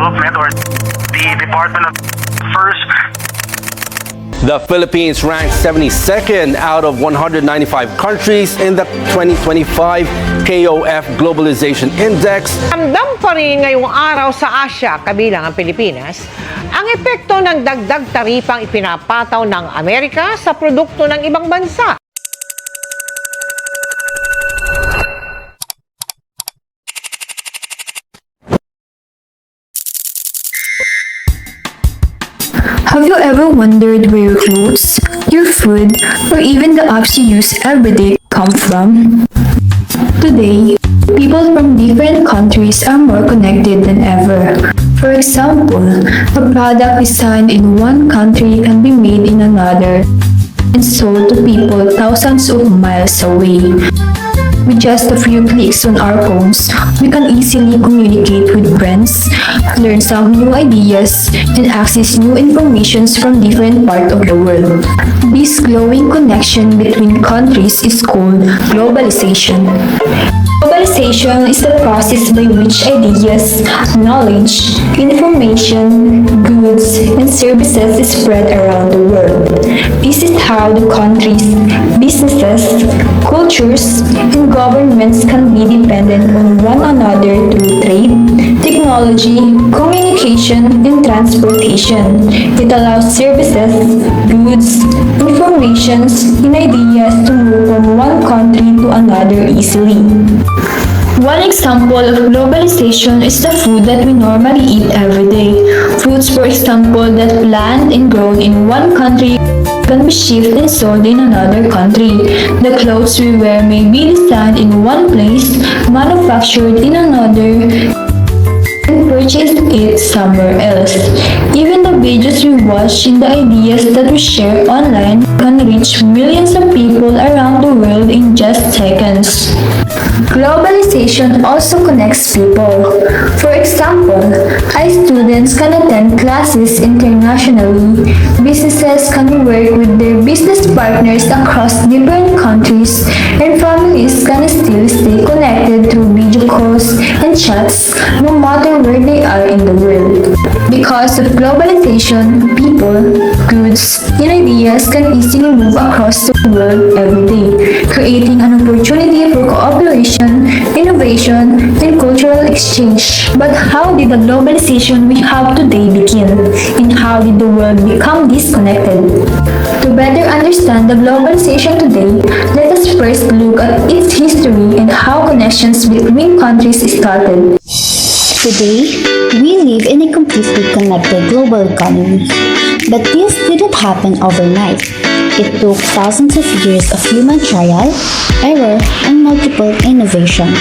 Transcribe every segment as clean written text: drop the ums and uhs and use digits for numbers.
Development or the Department of First. The Philippines ranked 72nd out of 195 countries in the 2025 KOF Globalization Index. Ramdam pa rin ngayong araw sa Asia, kabilang ang Pilipinas, ang epekto ng dagdag taripang ipinapataw ng Amerika sa produkto ng ibang bansa. Have you ever wondered where your clothes, your food, or even the apps you use every day come from? Today, people from different countries are more connected than ever. For example, a product designed in one country can be made in another and sold to people thousands of miles away. With just a few clicks on our phones, we can easily communicate with friends, learn some new ideas, and access new information from different parts of the world. This growing connection between countries is called globalization. Globalization is the process by which ideas, knowledge, information, goods, and services is spread around the world. This is how the countries, businesses, cultures, and governments can be dependent on one another through trade, technology, communication, and transportation. It allows services, goods, information, and ideas to move from one country to another easily. One example of globalization is the food that we normally eat every day. Fruits, for example, that planted and grown in one country can be shipped and sold in another country. The clothes we wear may be designed in one place, manufactured in another, and purchased it somewhere else. Even the videos we watch and the ideas that we share online can reach millions of people around the world in just seconds. Globalization also connects people. For example, high students can attend classes internationally, businesses can work with their business partners across different countries, and families can still stay connected through video calls and chats no matter where they are in the world. Because of globalization, people, goods, and ideas can easily move across the world every day, creating an opportunity for cooperation, innovation, and cultural exchange. But how did the globalization we have today begin? And how did the world become disconnected? To better understand the globalization today, let us first look at its history and how connections between countries started. Today, we live in a completely connected global economy. But this didn't happen overnight. It took thousands of years of human trial, error, and multiple innovation.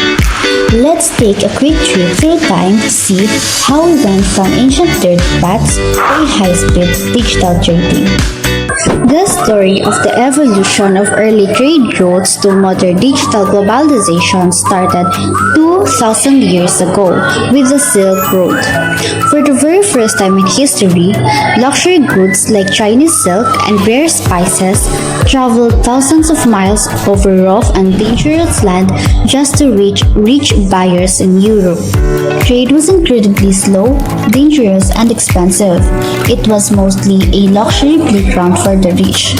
Let's take a quick trip through time to see how we went from ancient dirt paths to a high-speed digital trading. The story of the evolution of early trade routes to modern digital globalization started 2,000 years ago with the Silk Road. For the very first time in history, luxury goods like Chinese silk and rare spices traveled thousands of miles over rough and dangerous land just to reach rich buyers in Europe. Trade was incredibly slow, dangerous, and expensive. It was mostly a luxury playground for the rich.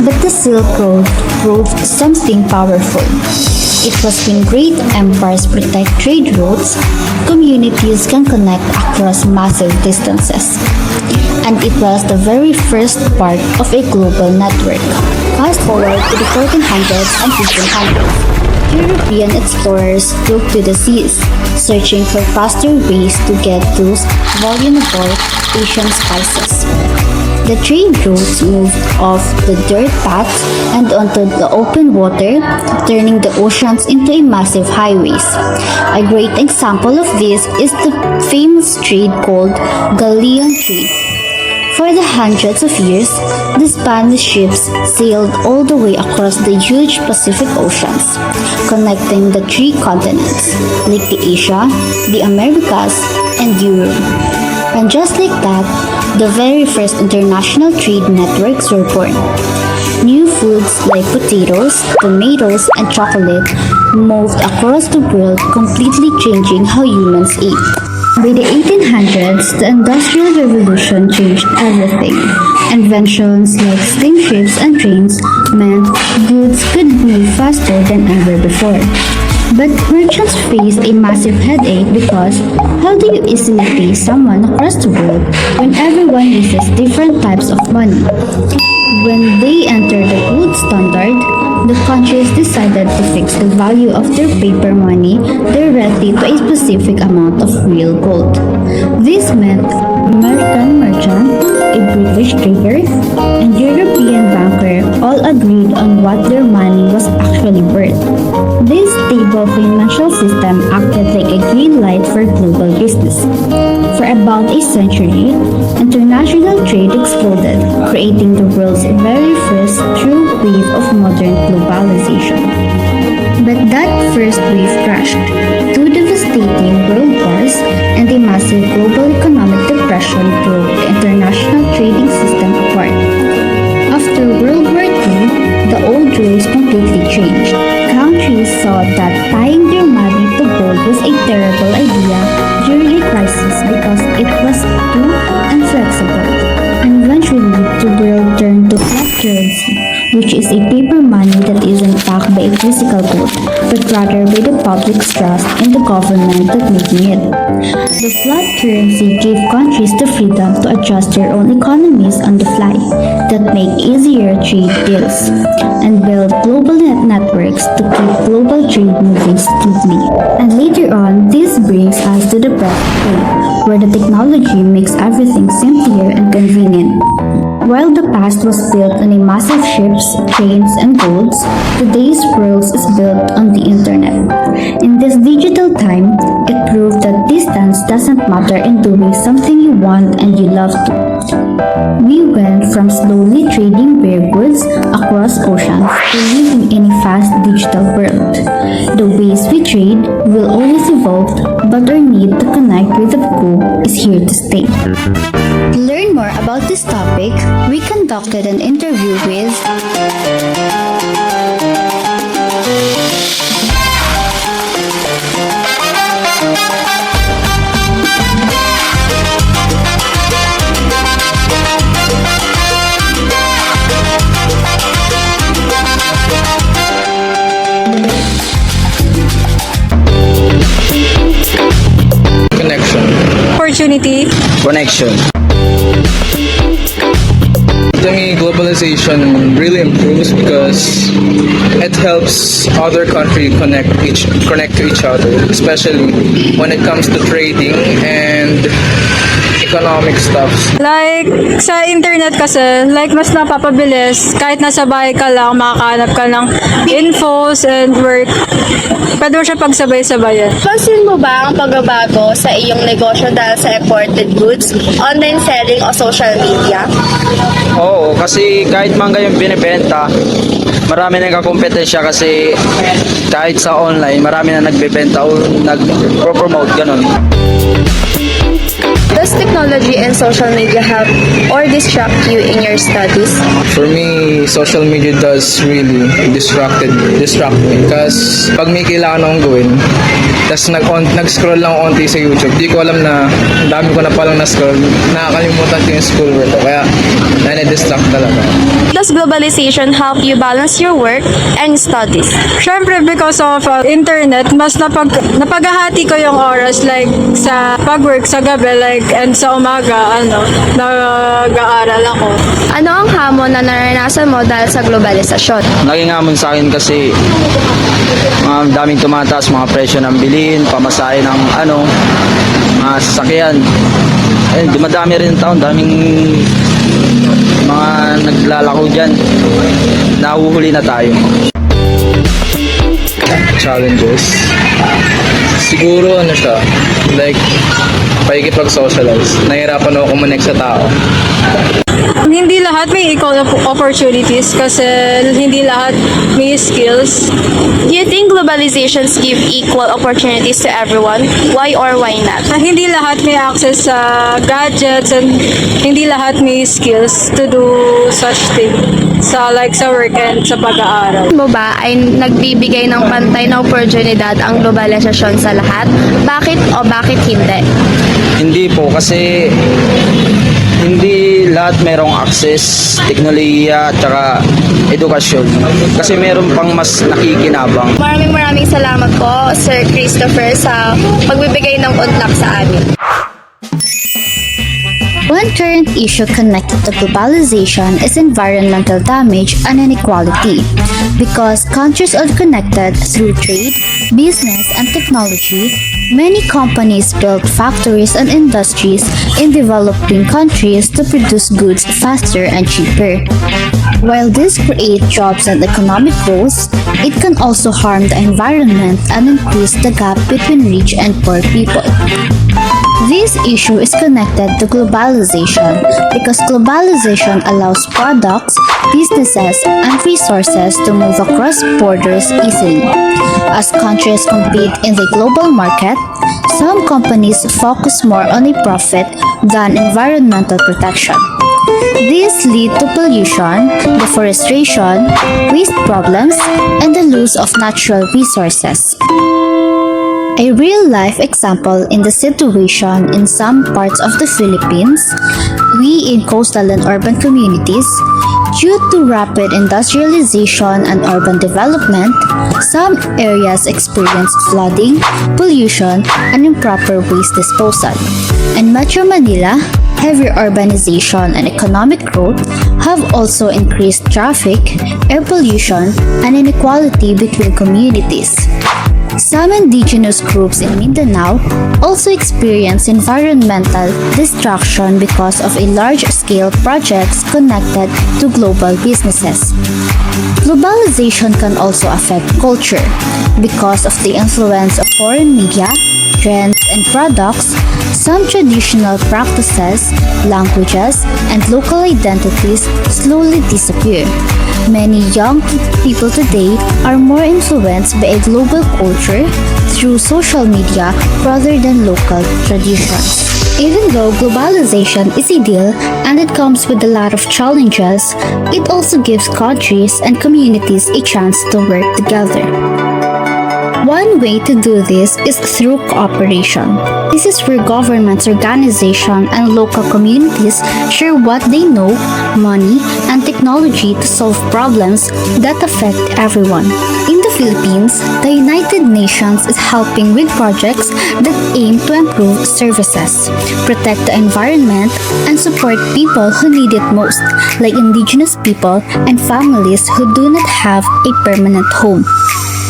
But the Silk Road proved something powerful. It was when great empires protect trade routes, communities can connect across massive distances. And it was the very first part of a global network. Fast forward to the 1400s and 1500s. European explorers took to the seas, searching for faster ways to get those valuable Asian spices. The trade routes moved off the dirt paths and onto the open water, turning the oceans into a massive highways. A great example of this is the famous trade called Galleon trade. For the hundreds of years, the Spanish ships sailed all the way across the huge Pacific Oceans, connecting the three continents, like the Asia, the Americas, and Europe. And just like that, the very first international trade networks were born. New foods like potatoes, tomatoes, and chocolate moved across the world, completely changing how humans ate. By the 1800s, 1800s, the Industrial Revolution changed everything. Inventions like steamships and trains meant goods could move faster than ever before. But merchants faced a massive headache because how do you easily pay someone across the world when everyone uses different types of money? When they entered the gold standard, the countries decided to fix the value of their paper money directly to a specific amount of real gold. This meant American merchant, a British trader, and European banker all agreed on what their money was actually worth. This stable financial system acted like a green light for global business. For about a century, international trade exploded, creating the world's very first true wave of modern globalization. But that first wave crashed. Two devastating world wars and a massive global economic depression broke the international trading system apart. After World War II, the old rules completely changed. Countries saw that tying their money to gold was a terrible idea during a crisis because it was too inflexible. And eventually, the world turned to fiat currency, which is a paper money that isn't backed by a physical gold, but rather by the public's trust in the government that making it. The fiat currency gave countries the freedom to adjust their own economies on the fly, that make easier trade deals, and build global networks to keep global trade moving smoothly. And later on, this brings us to the present day, where the technology makes everything simpler and convenient. While the past was built on a massive ships, trains, and golds, today's world is built on the internet. In this digital time, it proved that distance doesn't matter in doing something you want and you love to. We went from slowly trading bare goods across oceans to living in a fast digital world. The ways we trade will always evolve, but our need to connect with the go is here to stay. To learn more about this topic, we conducted an interview with Connection. Opportunity. Connection. To me, globalization really improves because it helps other countries connect to each other, especially when it comes to trading and economic stuffs. Like, sa internet kasi, like, mas napapabilis. Kahit nasa bahay ka lang, makakahanap ka ng infos and work. Pwede mo siya pagsabay-sabayan. Pansin mo ba ang pagbabago sa iyong negosyo dahil sa imported goods, online selling o social media? Oo, kasi kahit mangga yung binibenta, marami nang kakompetensya kasi kahit sa online, marami na nagbebenta o nag-promote, ganun. Does technology and social media help or distract you in your studies? For me, social media does really distract me because pag may kailangan akong gawin, tas nag-scroll lang onti sa YouTube, di ko alam na ang dami ko na palang na-scroll, nakakalimutan ko yung schoolwork ko, kaya nanidistract talaga. Does globalization help you balance your work and studies? Siyempre, because of internet, mas napaghahati ko yung oras, like, sa pag-work sa gabi, like, and sa umaga, nag-aaral ako. Ano ang hamon na naranasan mo dahil sa globalisasyon? Naging hamon sa akin kasi daming tumataas mga presyo ng bilihin, pamasahe ng mga sasakyan. Dumadami rin taon, daming mga naglalako dyan. Nahuhuli na tayo. Challenges. Siguro siya, like, pakikipag-socialize. Nahirapan ako kumonek sa tao. Hindi lahat may equal opportunities kasi hindi lahat may skills. Do you think globalizations give equal opportunities to everyone? Why or why not? Hindi lahat may access sa gadgets and hindi lahat may skills to do such thing sa work and sa pag-aaral. Mo ba ay nagbibigay ng pantay na oportunidad ang globalisasyon sa lahat? Bakit o bakit hindi? Hindi po kasi hindi lahat merong access, teknolohiya, at saka edukasyon. Kasi meron pang mas nakikinabang. Maraming salamat po, Sir Christopher, sa pagbibigay ng kontak sa amin. One current issue connected to globalization is environmental damage and inequality. Because countries are connected through trade, business, and technology, many companies build factories and industries in developing countries to produce goods faster and cheaper. While this creates jobs and economic growth, it can also harm the environment and increase the gap between rich and poor people. This issue is connected to globalization because globalization allows products, businesses, and resources to move across borders easily. As countries compete in the global market, some companies focus more on a profit than environmental protection. This leads to pollution, deforestation, waste problems, and the loss of natural resources. A real-life example in the situation in some parts of the Philippines, we in coastal and urban communities, due to rapid industrialization and urban development, some areas experience flooding, pollution, and improper waste disposal. In Metro Manila, heavy urbanization and economic growth have also increased traffic, air pollution, and inequality between communities. Some indigenous groups in Mindanao also experience environmental destruction because of a large-scale projects connected to global businesses. Globalization can also affect culture because of the influence of foreign media, trends, and products. Some traditional practices, languages, and local identities slowly disappear. Many young people today are more influenced by a global culture through social media rather than local traditions. Even though globalization is ideal and it comes with a lot of challenges, it also gives countries and communities a chance to work together. One way to do this is through cooperation. This is where governments, organizations, and local communities share what they know, money, and technology to solve problems that affect everyone. In the Philippines, the United Nations is helping with projects that aim to improve services, protect the environment, and support people who need it most, like indigenous people and families who do not have a permanent home.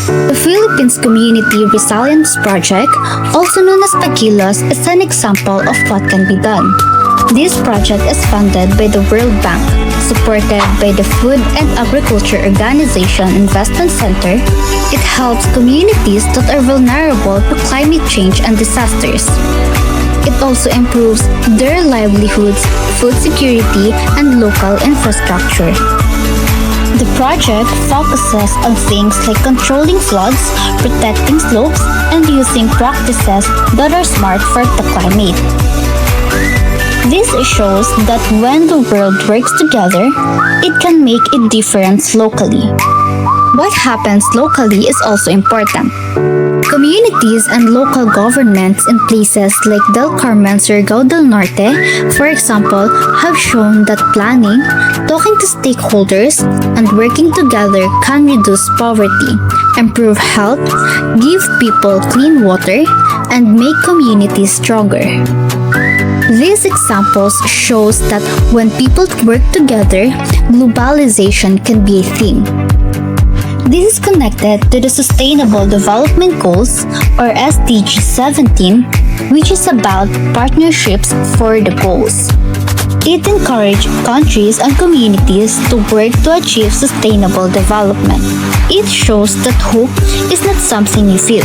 The Philippines Community Resilience Project, also known as PAGILOS, is an example of what can be done. This project is funded by the World Bank, supported by the Food and Agriculture Organization Investment Center. It helps communities that are vulnerable to climate change and disasters. It also improves their livelihoods, food security, and local infrastructure. The project focuses on things like controlling floods, protecting slopes, and using practices that are smart for the climate. This shows that when the world works together, it can make a difference locally. What happens locally is also important. Communities and local governments in places like Del Carmen, Surigao del Norte, for example, have shown that planning, talking to stakeholders, and working together can reduce poverty, improve health, give people clean water, and make communities stronger. These examples shows that when people work together, globalization can be a thing. This is connected to the Sustainable Development Goals, or SDG 17, which is about partnerships for the goals. It encourages countries and communities to work to achieve sustainable development. It shows that hope is not something you feel.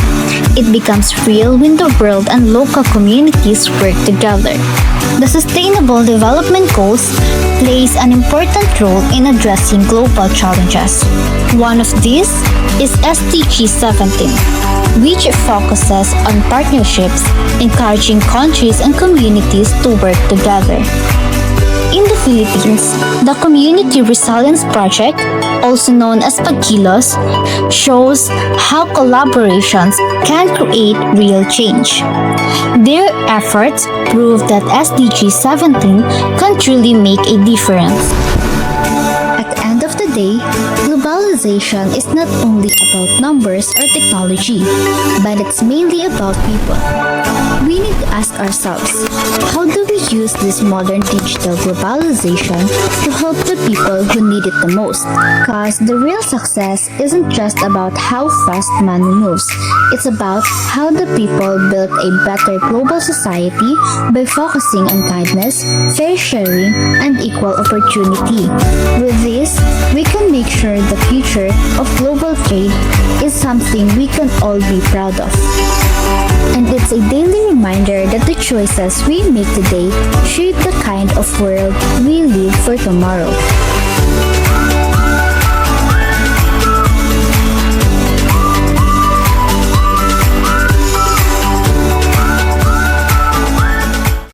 It becomes real when the world and local communities work together. The Sustainable Development Goals plays an important role in addressing global challenges. One of these is SDG 17, which focuses on partnerships, encouraging countries and communities to work together. In the Philippines, the Community Resilience Project, also known as Pagkilos, shows how collaborations can create real change. Their efforts prove that SDG 17 can truly make a difference. At the end of the day, globalization is not only about numbers or technology, but it's mainly about people. We need to ask ourselves, how do we use this modern digital globalization to help the people who need it the most? Because the real success isn't just about how fast money moves, it's about how the people build a better global society by focusing on kindness, fair sharing, and equal opportunity. With this, we can make sure the future of global trade is something we can all be proud of. And it's a daily reminder that the choices we make today shape the kind of world we live for tomorrow.